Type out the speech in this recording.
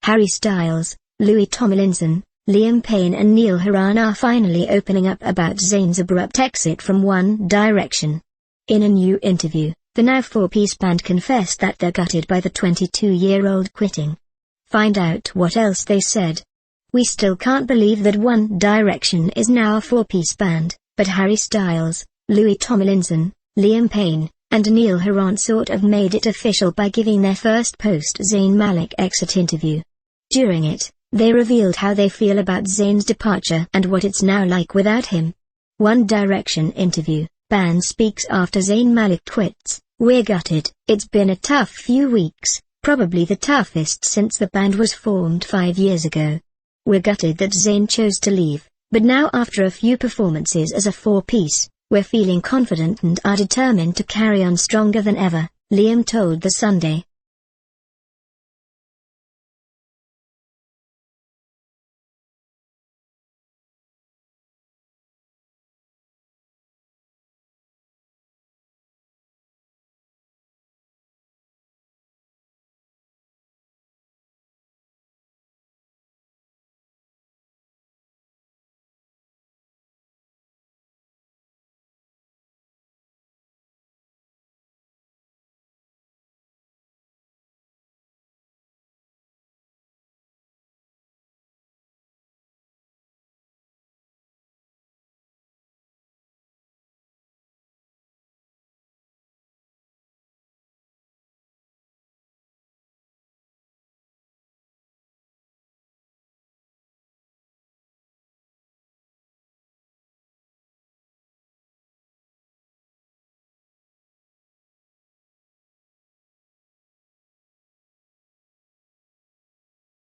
Harry Styles, Louis Tomlinson, Liam Payne and Neil Horan are finally opening up about Zayn's abrupt exit from One Direction. In a new interview, the now four-piece band confessed that they're gutted by the 22-year-old quitting. Find out what else they said. "We still can't believe that One Direction is now a four-piece band, but Harry Styles, Louis Tomlinson, Liam Payne, and Neil Horan sort of made it official by giving their first post-Zayn Malik exit interview. During it, they revealed how they feel about Zayn's departure and what it's now like without him." One Direction interview, band speaks after Zayn Malik quits. "We're gutted. It's been a tough few weeks, probably the toughest since the band was formed 5 years ago. We're gutted that Zayn chose to leave, but now after a few performances as a four-piece, we're feeling confident and are determined to carry on stronger than ever," Liam told The Sunday.